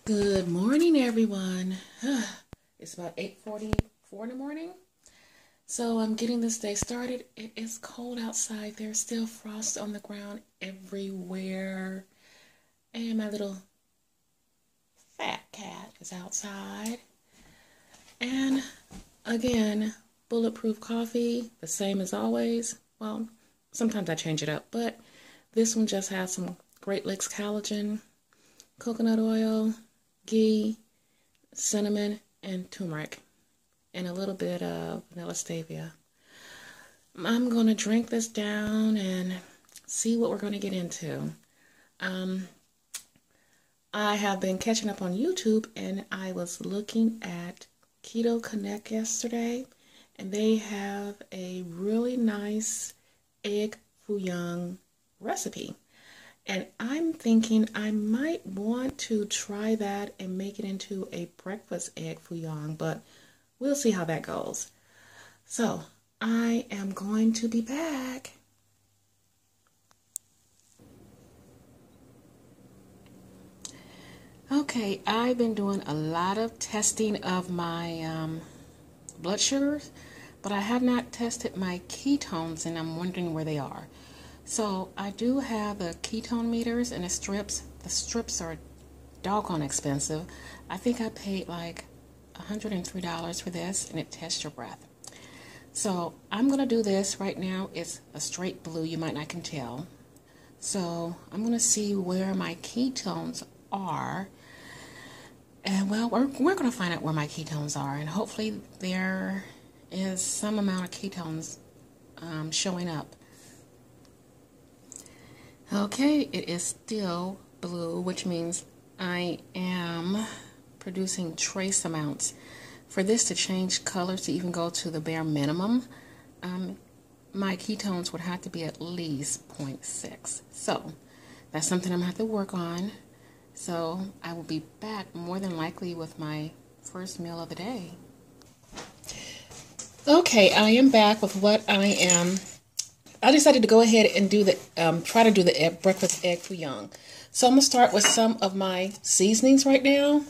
Good morning, everyone. It's about 8:44 in the morning. So I'm getting this day started. It is cold outside. There's still frost on the ground everywhere. And my little fat cat is outside. And again, bulletproof coffee, the same as always. Well, sometimes I change it up, but this one just has some Great Lakes collagen, coconut oil, ghee, cinnamon, and turmeric, and a little bit of vanilla stevia. I'm going to drink this down and see what we're going to get into. I have been catching up on YouTube, and I was looking at Keto Connect yesterday, and they have a really nice egg foo young recipe. And I'm thinking I might want to try that and make it into a breakfast egg foo young, but we'll see how that goes. So I am going to be back. Okay, I've been doing a lot of testing of my blood sugars, but I have not tested my ketones, and I'm wondering where they are. So I do have the ketone meters and the strips. The strips are doggone expensive. I think I paid like $103 for this, and it tests your breath. So I'm going to do this right now. It's a straight blue. You might not can tell. So I'm going to see where my ketones are. And well, we're going to find out where my ketones are. And hopefully there is some amount of ketones showing up. Okay, it is still blue, which means I am producing trace amounts. For this to change colors to even go to the bare minimum, my ketones would have to be at least 0.6. So that's something I'm going to have to work on. So I will be back more than likely with my first meal of the day. Okay, I am back with what I decided to go ahead and do the try to do the breakfast egg foo young. So I'm gonna start with some of my seasonings right now.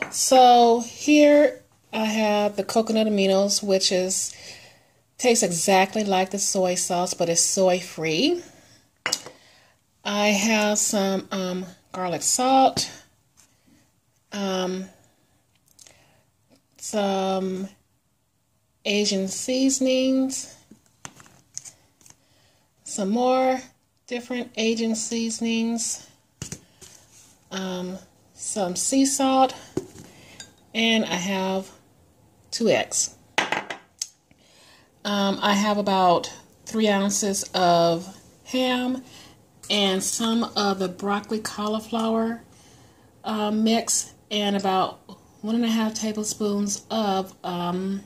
So here I have the coconut aminos, which tastes exactly like the soy sauce, but it's soy free. I have some garlic salt, some Asian seasonings, some more different Asian seasonings, some sea salt, and I have 2 eggs. I have about 3 ounces of ham and some of the broccoli cauliflower mix, and about 1.5 tablespoons of onion.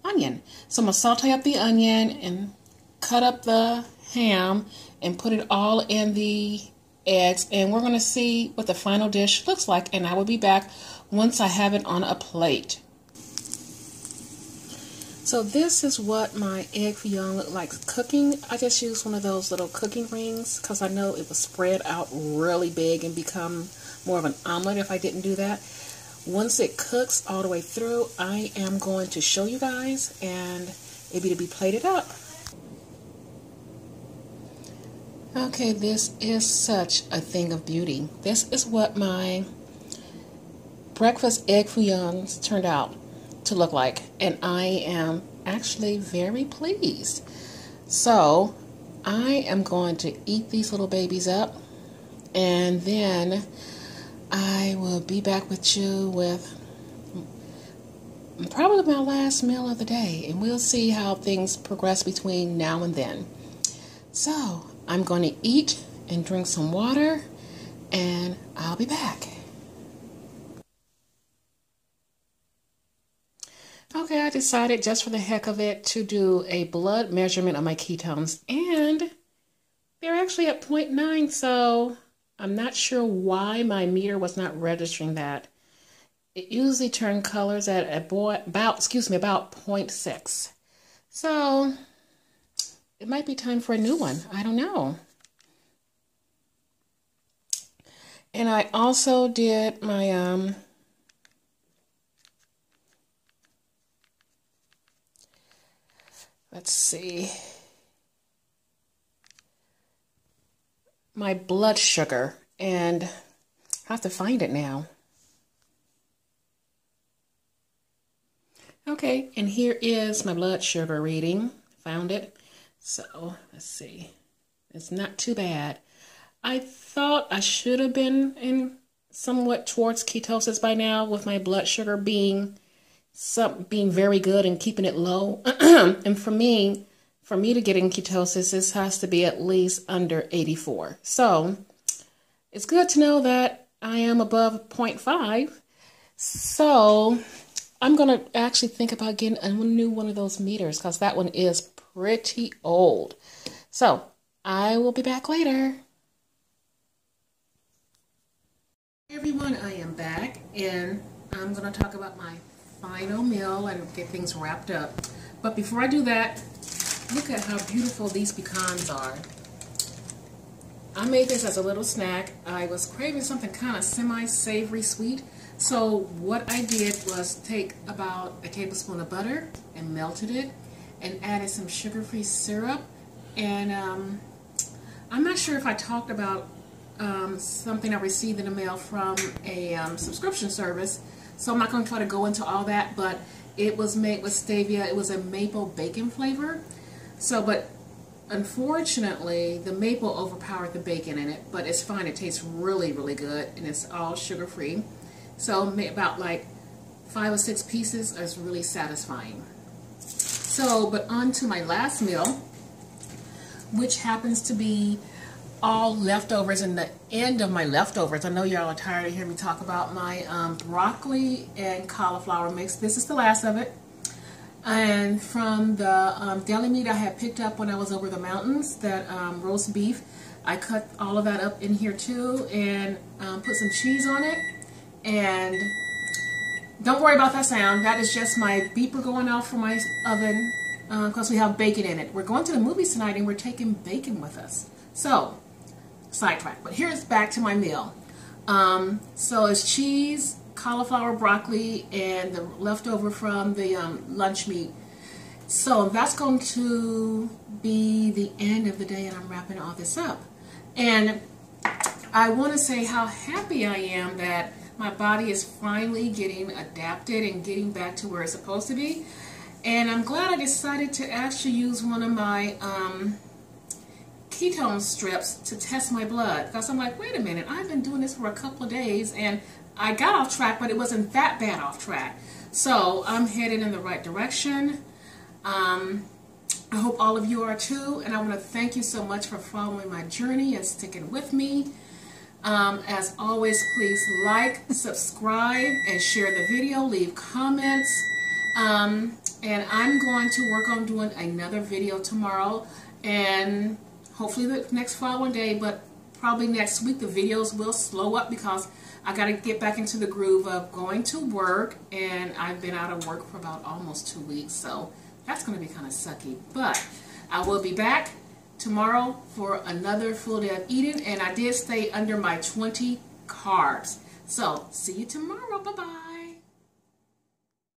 So I'm going to saute up the onion and cut up the ham and put it all in the eggs, and we're going to see what the final dish looks like, and I will be back once I have it on a plate. So this is what my egg foo young looked like cooking. I just used one of those little cooking rings because I know it would spread out really big and become more of an omelet if I didn't do that. Once it cooks all the way through, I am going to show you guys, and it'll be plated up. Okay, this is such a thing of beauty. This is what my breakfast egg foo youngs turned out to look like, and I am actually very pleased. So I am going to eat these little babies up, and then I will be back with you with probably my last meal of the day, and we'll see how things progress between now and then. So I'm going to eat and drink some water, and I'll be back. Okay, I decided just for the heck of it to do a blood measurement of my ketones, and they're actually at 0.9, so I'm not sure why my meter was not registering that. It usually turns colors at about 0.6. So it might be time for a new one. I don't know. And I also did my let's see, my blood sugar, and I have to find it now. Okay, and here is my blood sugar reading. Found it. So let's see. It's not too bad. I thought I should have been in somewhat towards ketosis by now, with my blood sugar being very good and keeping it low. And for me to get in ketosis, this has to be at least under 84. So it's good to know that I am above 0.5. So I'm going to actually think about getting a new one of those meters, because that one is pretty old. So I will be back later. Hey everyone, I am back, and I'm going to talk about my final meal and get things wrapped up. But before I do that, look at how beautiful these pecans are. I made this as a little snack. I was craving something kind of semi-savory sweet. So what I did was take about a tablespoon of butter and melted it and added some sugar-free syrup. And I'm not sure if I talked about something I received in the mail from a subscription service. So I'm not going to try to go into all that, but it was made with stevia. It was a maple bacon flavor. So, but unfortunately, the maple overpowered the bacon in it, but it's fine. It tastes really, really good, and it's all sugar-free. So about like 5 or 6 pieces is really satisfying. So, but on to my last meal, which happens to be all leftovers and the end of my leftovers. I know y'all are tired of hearing me talk about my broccoli and cauliflower mix. This is the last of it. And from the deli meat I had picked up when I was over the mountains, that roast beef, I cut all of that up in here too, and put some cheese on it. And don't worry about that sound. That is just my beeper going off from my oven, because we have bacon in it. We're going to the movies tonight, and we're taking bacon with us. So, sidetrack. But here's back to my meal. So it's cheese, cauliflower, broccoli, and the leftover from the lunch meat. So that's going to be the end of the day, and I'm wrapping all this up. And I want to say how happy I am that my body is finally getting adapted and getting back to where it's supposed to be. And I'm glad I decided to actually use one of my ketone strips to test my blood, because I'm like, wait a minute, I've been doing this for a couple of days and I got off track, but it wasn't that bad off track. So I'm headed in the right direction. I hope all of you are too, and I want to thank you so much for following my journey and sticking with me. As always, please like, subscribe, and share the video, leave comments. And I'm going to work on doing another video tomorrow, and hopefully the next following day, but probably next week the videos will slow up, because I got to get back into the groove of going to work, and I've been out of work for about almost 2 weeks, so that's going to be kind of sucky. But I will be back tomorrow for another full day of eating, and I did stay under my 20 carbs. So see you tomorrow. Bye-bye.